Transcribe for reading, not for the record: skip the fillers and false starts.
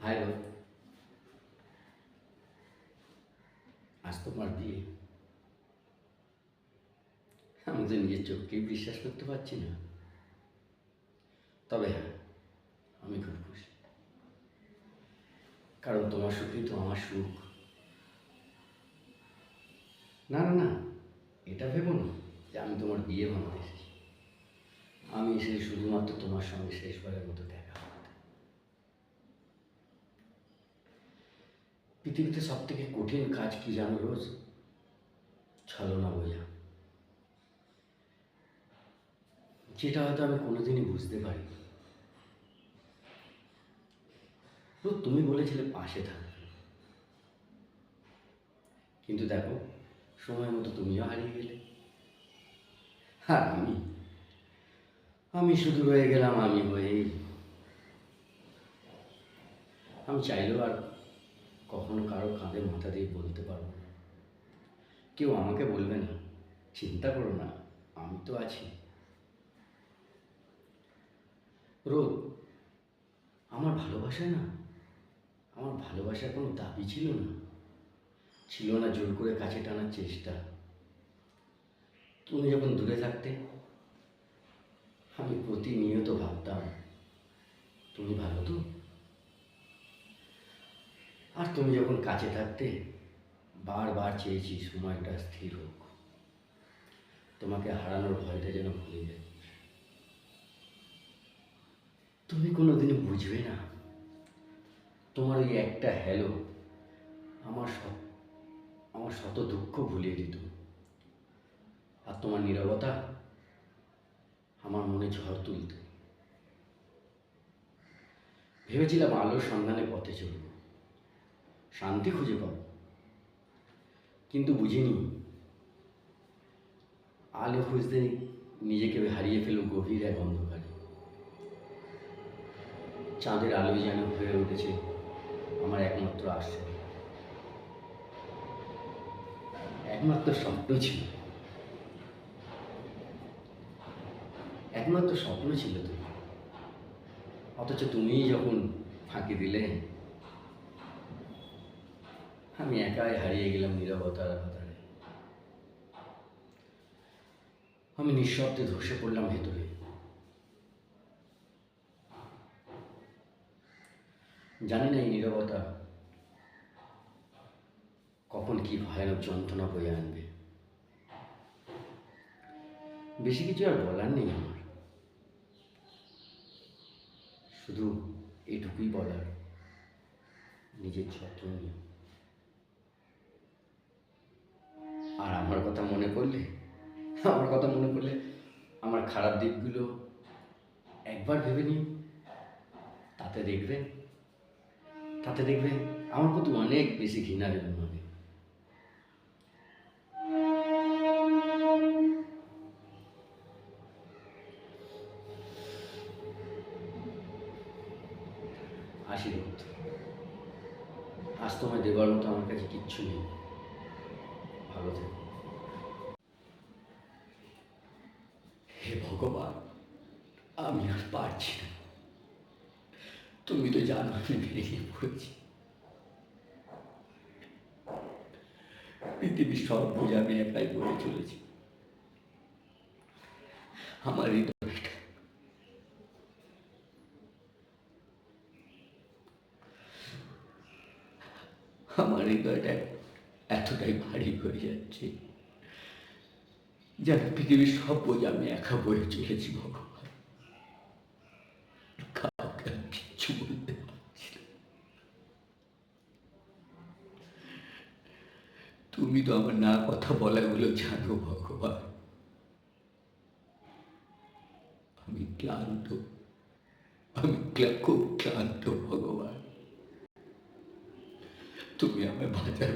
High রোদ, আজ তোমার বিয়ে। আমি তো নিজের চোখকেই বিশ্বাস করতে পারছি না। তবে হ্যাঁ, আমি খুব খুশি, কারণ তোমার সুখই তো আমার সুখ। না না না, এটা ভেবো না যে আমি তোমার বিয়ে ভাঙতে এসেছি। আমি এসেছি শুধুমাত্র তোমার সঙ্গে শেষবারের মতো দেখা করতে। পৃথিবীতে সব থেকে কঠিন কাজ কি জানো রোজ? ছলনা বোঝা, যেটা হয়তো আমি কোনোদিনই বুঝতে পারি। রোজ, তুমি বলেছিলে পাশে থাকবে, কিন্তু দেখো, সময় মতো তুমিও হারিয়ে গেলে। আর আমি আমি শুধু রয়ে গেলাম আমি হয়েই। আমি চাইলেও আর কখনো কারো কাঁধে মাথা দিয়ে বলতে পারবো না। কেউ আমাকে বলবে না, চিন্তা করো না, আমি তো আছি। রোদ, আমার ভালোবাসায় না, আমার ভালোবাসার কোনো দাবি ছিল না। ছিল না জোর করে কাছে টানার চেষ্টা। তুমি যখন দূরে থাকতে, আমি প্রতিনিয়ত ভাবতাম তুমি ভালো তো। আর তুমি যখন কাছে থাকতে, বারবার চেয়েছি সময়টা স্থির হোক, তোমাকে হারানোর ভয়টা যেন ভুলে যায়। তুমি কোনোদিনও বুঝবে না, তোমার ওই একটা হ্যালো আমার সব আমার শত দুঃখ ভুলিয়ে দিত। আর তোমার নীরবতা আমার মনে ঝড় তুলত। ভেবেছিলাম আলোর সন্ধানে পথে চলব, শান্তি খুঁজে পাব, কিন্তু বুঝিনি আলো খুঁজতে নিজেকে হারিয়ে ফেলব গভীর এক অন্ধকারে। চাঁদের আলোই যেন হয়ে উঠেছে আমার একমাত্র আশ্রয়, একমাত্র স্বপ্ন ছিল, একমাত্র স্বপ্ন ছিল তুমি। অথচ তুমিই যখন ফাঁকি দিলে, আমি একাই হারিয়ে গেলাম নীরবতার আধারে। আমি নিঃশব্দে ধসে পড়লাম ভেতরে। জানি না এই নীরবতা কখন কি ভয়ানক যন্ত্রণা বয়ে আনবে। বেশি কিছু আর বলার নেই আমার, শুধু এটুকুই বলার, নিজের যত্ন নিও। আর আমার কথা মনে পড়লে আমার খারাপ দিকগুলো একবার ভেবে নিও। তাতে দেখবে তাতে দেখবে আমার প্রতি অনেক বেশি ঘৃণা জন্মাবে। আশীর্বাদ, আজ তোমায় দেবার মতো আমার কাছে কিচ্ছু নেই। ভালো থেকো। হে ভগবান, আমি আর পারছি না। তুমি তো জানো আমি ভেঙে পড়েছি। পৃথিবীর সব বোঝা আমি একাই বয়ে চলেছি। আমার হৃদয়টা আমার হৃদয়টা এতটাই ভারী হয়ে যাচ্ছে, যেন পৃথিবীর সব বোঝা আমি একা বয়ে চলেছি। ভগবান, কাউকে আমি কিচ্ছু বলতে পারছি না। তুমি তো আমার না কথা বলাগুলো জানো ভগবান। আমি ক্লান্ত, খুব ক্লান্ত ভগবান। তুমি আমায় বাঁচার